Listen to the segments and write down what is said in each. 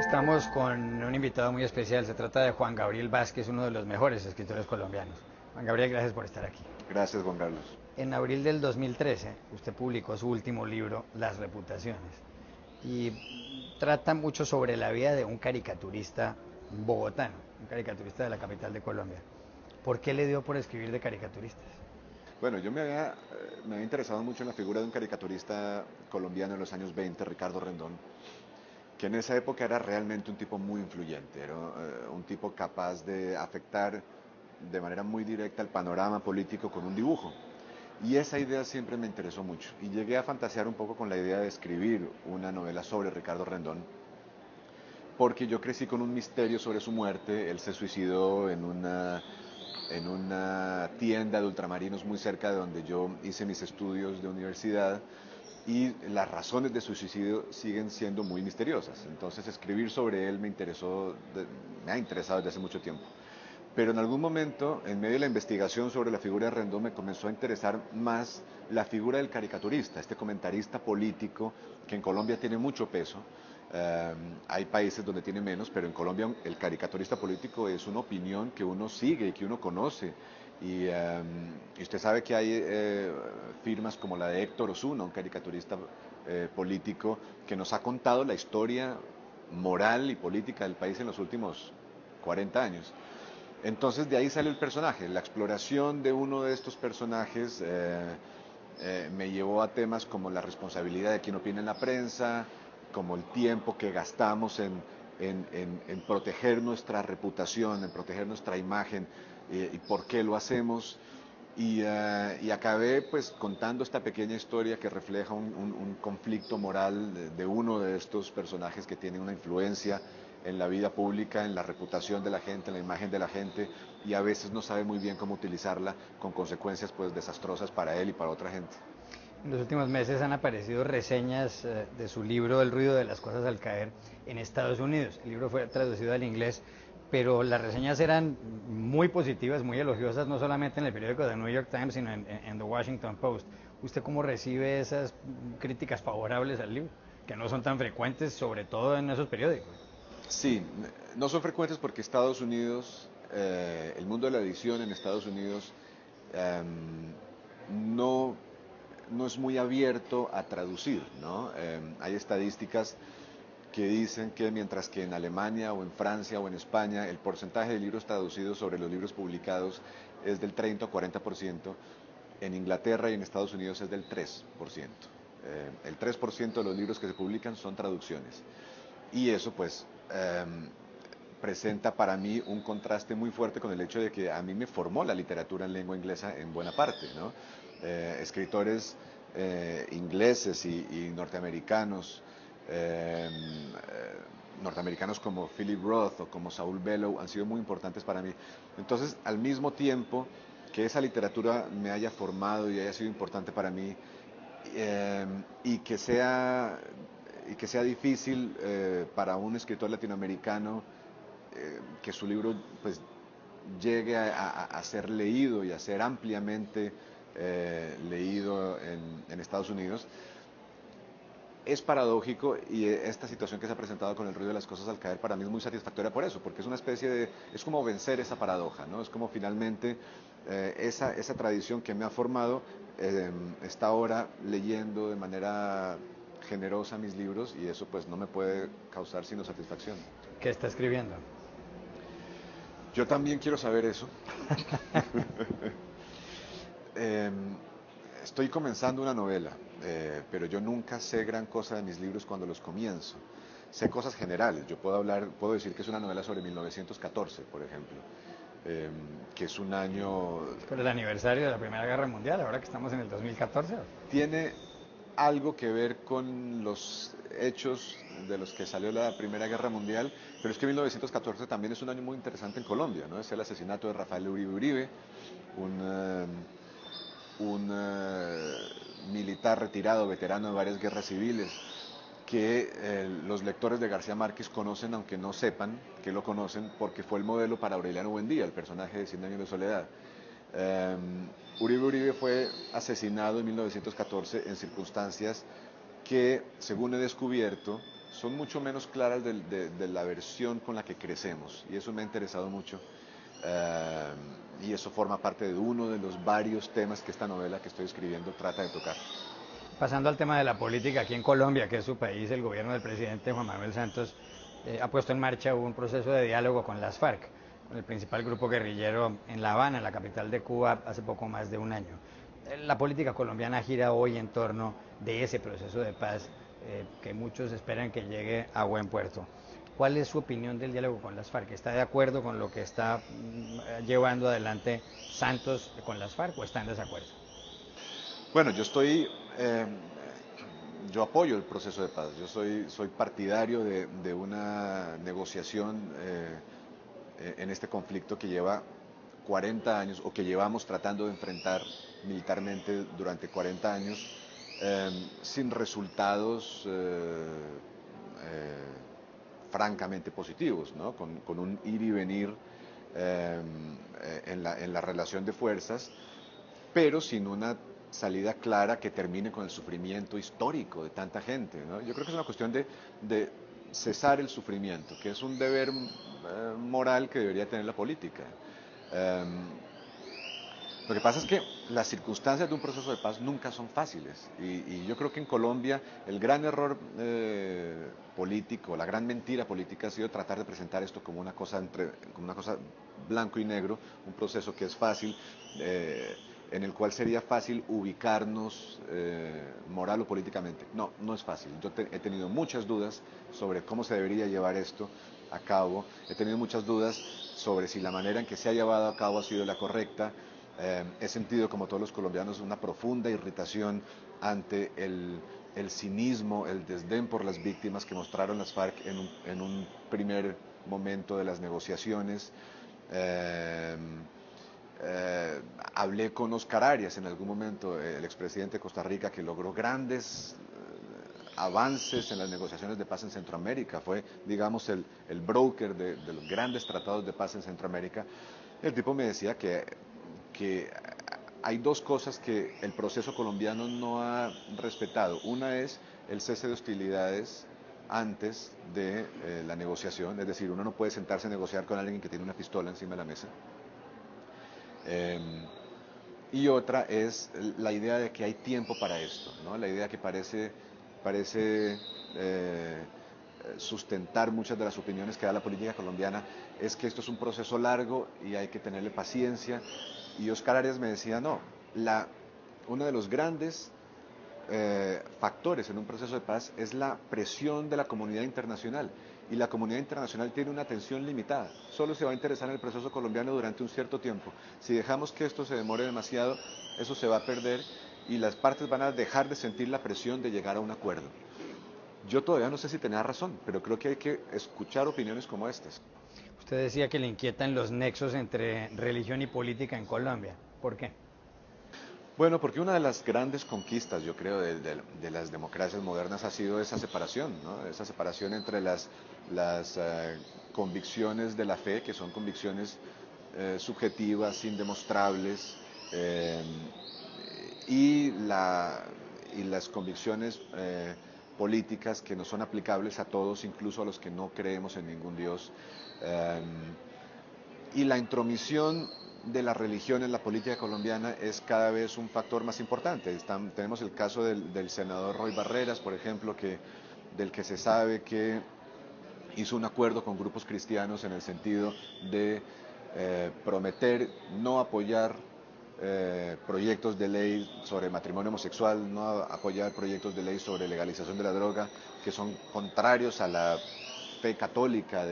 Estamos con un invitado muy especial, se trata de Juan Gabriel Vázquez, uno de los mejores escritores colombianos. Juan Gabriel, gracias por estar aquí. Gracias, Juan Carlos. En abril del 2013, usted publicó su último libro, Las Reputaciones, y trata mucho sobre la vida de un caricaturista bogotano, un caricaturista de la capital de Colombia. ¿Por qué le dio por escribir de caricaturistas? Bueno, me había interesado mucho en la figura de un caricaturista colombiano en los años 20, Ricardo Rendón, que en esa época era realmente un tipo muy influyente, era un tipo capaz de afectar de manera muy directa el panorama político con un dibujo. Y esa idea siempre me interesó mucho. Y llegué a fantasear un poco con la idea de escribir una novela sobre Ricardo Rendón, porque yo crecí con un misterio sobre su muerte. Él se suicidó en una tienda de ultramarinos muy cerca de donde yo hice mis estudios de universidad, y las razones de su suicidio siguen siendo muy misteriosas. Entonces escribir sobre él me ha interesado desde hace mucho tiempo. Pero en algún momento, en medio de la investigación sobre la figura de Rendón, me comenzó a interesar más la figura del caricaturista, este comentarista político que en Colombia tiene mucho peso. Hay países donde tiene menos, pero en Colombia el caricaturista político es una opinión que uno sigue y que uno conoce. Y usted sabe que hay firmas como la de Héctor Osuna, un caricaturista político, que nos ha contado la historia moral y política del país en los últimos 40 años. Entonces de ahí sale el personaje. La exploración de uno de estos personajes me llevó a temas como la responsabilidad de quien opina en la prensa, como el tiempo que gastamos en proteger nuestra reputación, en proteger nuestra imagen, y por qué lo hacemos. Y acabé pues contando esta pequeña historia que refleja un conflicto moral de uno de estos personajes que tiene una influencia en la vida pública, en la reputación de la gente, en la imagen de la gente, y a veces no sabe muy bien cómo utilizarla, con consecuencias pues desastrosas para él y para otra gente. En los últimos meses han aparecido reseñas de su libro El ruido de las cosas al caer en Estados Unidos. El libro fue traducido al inglés, pero las reseñas eran muy positivas, muy elogiosas, no solamente en el periódico The New York Times, sino en The Washington Post. ¿Usted cómo recibe esas críticas favorables al libro, que no son tan frecuentes, sobre todo en esos periódicos? Sí, no son frecuentes porque Estados Unidos, el mundo de la edición en Estados Unidos, no, no es muy abierto a traducir, ¿no? Hay estadísticas que dicen que mientras que en Alemania o en Francia o en España el porcentaje de libros traducidos sobre los libros publicados es del 30 o 40%, en Inglaterra y en Estados Unidos es del 3%. El 3% de los libros que se publican son traducciones. Y eso pues presenta para mí un contraste muy fuerte con el hecho de que a mí me formó la literatura en lengua inglesa en buena parte, ¿no? Escritores ingleses y norteamericanos, norteamericanos como Philip Roth o como Saul Bellow han sido muy importantes para mí. Entonces, al mismo tiempo que esa literatura me haya formado y haya sido importante para mí, eh, y que sea y que sea difícil para un escritor latinoamericano que su libro pues llegue a ser leído y a ser ampliamente leído en Estados Unidos. Es paradójico, y esta situación que se ha presentado con el ruido de las cosas al caer para mí es muy satisfactoria por eso, porque es una especie de, es como vencer esa paradoja, ¿no? Es como finalmente esa tradición que me ha formado está ahora leyendo de manera generosa mis libros, y eso pues no me puede causar sino satisfacción. ¿Qué está escribiendo? Yo también quiero saber eso. Eh, Estoy comenzando una novela, pero yo nunca sé gran cosa de mis libros cuando los comienzo. Sé cosas generales. Yo puedo decir que es una novela sobre 1914, por ejemplo, eh, que es un año. ¿Por el aniversario de la Primera Guerra Mundial, ahora que estamos en el 2014? Tiene algo que ver con los hechos de los que salió la Primera Guerra Mundial, pero es que 1914 también es un año muy interesante en Colombia, ¿no? Es el asesinato de Rafael Uribe Uribe, un, eh, un militar retirado, veterano de varias guerras civiles, que los lectores de García Márquez conocen, aunque no sepan que lo conocen, porque fue el modelo para Aureliano Buendía, el personaje de Cien años de soledad. Uribe Uribe fue asesinado en 1914 en circunstancias que, según he descubierto, son mucho menos claras de la versión con la que crecemos. Y eso me ha interesado mucho. Y eso forma parte de uno de los varios temas que esta novela que estoy escribiendo trata de tocar. Pasando al tema de la política, aquí en Colombia, que es su país, el gobierno del presidente Juan Manuel Santos ha puesto en marcha un proceso de diálogo con las FARC, con el principal grupo guerrillero en La Habana, la capital de Cuba, hace poco más de un año. La política colombiana gira hoy en torno de ese proceso de paz que muchos esperan que llegue a buen puerto. ¿Cuál es su opinión del diálogo con las FARC? ¿Está de acuerdo con lo que está llevando adelante Santos con las FARC o está en desacuerdo? Bueno, eh, yo apoyo el proceso de paz. Soy partidario de una negociación en este conflicto que lleva 40 años o que llevamos tratando de enfrentar militarmente durante 40 años sin resultados francamente positivos, ¿no? Con un ir y venir eh, en la relación de fuerzas, pero sin una salida clara que termine con el sufrimiento histórico de tanta gente, ¿no? Yo creo que es una cuestión de cesar el sufrimiento, que es un deber moral que debería tener la política. Eh, lo que pasa es que las circunstancias de un proceso de paz nunca son fáciles y yo creo que en Colombia el gran error político, la gran mentira política ha sido tratar de presentar esto como una cosa blanco y negro, un proceso que es fácil, en el cual sería fácil ubicarnos moral o políticamente. No, no es fácil. He tenido muchas dudas sobre cómo se debería llevar esto a cabo, he tenido muchas dudas sobre si la manera en que se ha llevado a cabo ha sido la correcta. He sentido, como todos los colombianos, una profunda irritación ante el cinismo, el desdén por las víctimas que mostraron las FARC en un primer momento de las negociaciones. Eh, Hablé con Oscar Arias en algún momento, el expresidente de Costa Rica, que logró grandes avances en las negociaciones de paz en Centroamérica. Fue, digamos, el broker de los grandes tratados de paz en Centroamérica. El tipo me decía que hay dos cosas que el proceso colombiano no ha respetado. Una es el cese de hostilidades antes de la negociación, es decir, uno no puede sentarse a negociar con alguien que tiene una pistola encima de la mesa. Eh, y otra es la idea de que hay tiempo para esto, ¿no? La idea que parece sustentar muchas de las opiniones que da la política colombiana es que esto es un proceso largo y hay que tenerle paciencia. Y Oscar Arias me decía, no, uno de los grandes factores en un proceso de paz es la presión de la comunidad internacional. Y la comunidad internacional tiene una atención limitada. Solo se va a interesar en el proceso colombiano durante un cierto tiempo. Si dejamos que esto se demore demasiado, eso se va a perder y las partes van a dejar de sentir la presión de llegar a un acuerdo. Yo todavía no sé si tenía razón, pero creo que hay que escuchar opiniones como estas. Usted decía que le inquietan los nexos entre religión y política en Colombia. ¿Por qué? Bueno, porque una de las grandes conquistas, yo creo, de las democracias modernas ha sido esa separación, ¿no? Esa separación entre las convicciones de la fe, que son convicciones subjetivas, indemostrables, eh, y, y las convicciones políticas que no son aplicables a todos, incluso a los que no creemos en ningún Dios. Eh, y la intromisión de la religión en la política colombiana es cada vez un factor más importante. Tenemos el caso del senador Roy Barreras, por ejemplo, del que se sabe que hizo un acuerdo con grupos cristianos en el sentido de prometer no apoyar proyectos de ley sobre matrimonio homosexual, no apoyar proyectos de ley sobre legalización de la droga, que son contrarios a la fe católica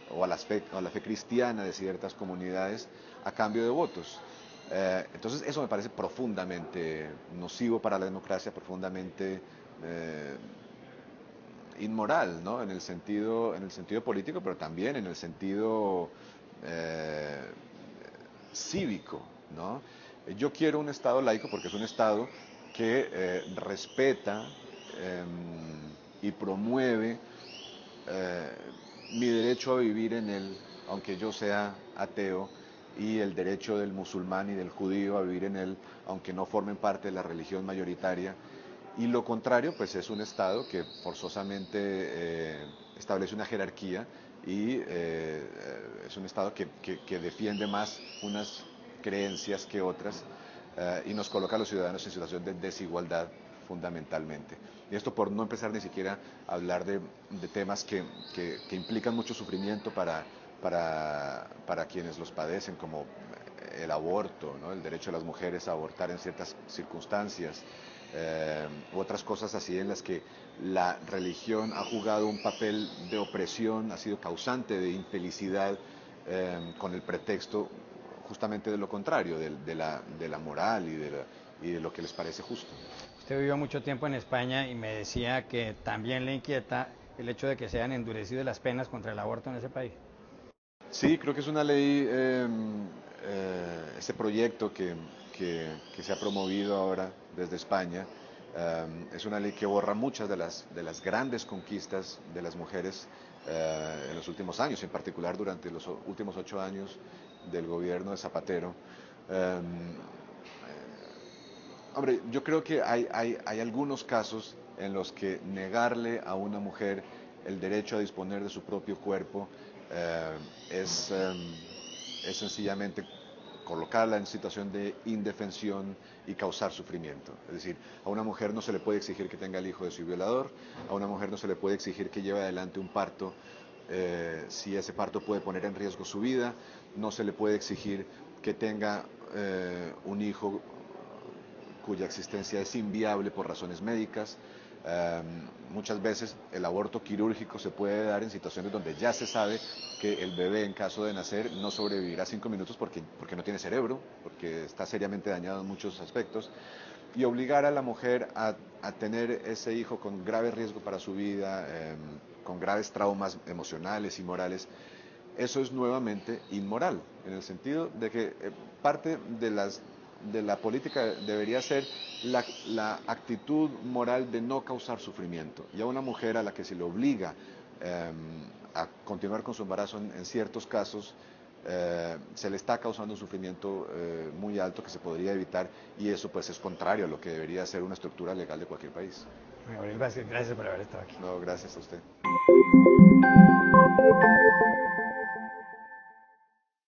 o a la fe cristiana de ciertas comunidades a cambio de votos. Entonces eso me parece profundamente nocivo para la democracia, profundamente inmoral, ¿no? En el sentido político, pero también en el sentido eh, cívico, ¿no? Yo quiero un Estado laico porque es un Estado que respeta y promueve eh, mi derecho a vivir en él, aunque yo sea ateo, y el derecho del musulmán y del judío a vivir en él, aunque no formen parte de la religión mayoritaria. Y lo contrario, pues es un Estado que forzosamente establece una jerarquía y es un Estado que defiende más unas creencias que otras y nos coloca a los ciudadanos en situación de desigualdad fundamentalmente. Y esto por no empezar ni siquiera a hablar de temas que implican mucho sufrimiento para quienes los padecen, como el aborto, ¿no? El derecho de las mujeres a abortar en ciertas circunstancias, u otras cosas así en las que la religión ha jugado un papel de opresión, ha sido causante de infelicidad con el pretexto justamente de lo contrario, de la moral y de lo que les parece justo. Usted vivió mucho tiempo en España y me decía que también le inquieta el hecho de que se hayan endurecido las penas contra el aborto en ese país. Sí, creo que es una ley, este proyecto que se ha promovido ahora desde España, es una ley que borra muchas de las grandes conquistas de las mujeres en los últimos años, en particular durante los últimos 8 años del gobierno de Zapatero. Eh, Hombre, yo creo que hay algunos casos en los que negarle a una mujer el derecho a disponer de su propio cuerpo eh, es, eh, es sencillamente colocarla en situación de indefensión y causar sufrimiento. Es decir, a una mujer no se le puede exigir que tenga el hijo de su violador, a una mujer no se le puede exigir que lleve adelante un parto si ese parto puede poner en riesgo su vida, no se le puede exigir que tenga un hijo cuya existencia es inviable por razones médicas. Muchas veces el aborto quirúrgico se puede dar en situaciones donde ya se sabe que el bebé en caso de nacer no sobrevivirá 5 minutos porque no tiene cerebro, porque está seriamente dañado en muchos aspectos. Y obligar a la mujer a tener ese hijo con grave riesgo para su vida, con graves traumas emocionales y morales, eso es nuevamente inmoral, en el sentido de que parte de la política debería ser la actitud moral de no causar sufrimiento. Y a una mujer a la que se le obliga a continuar con su embarazo en ciertos casos, se le está causando un sufrimiento muy alto que se podría evitar y eso pues es contrario a lo que debería ser una estructura legal de cualquier país. Gabriel Vázquez, gracias por haber estado aquí. No, gracias a usted.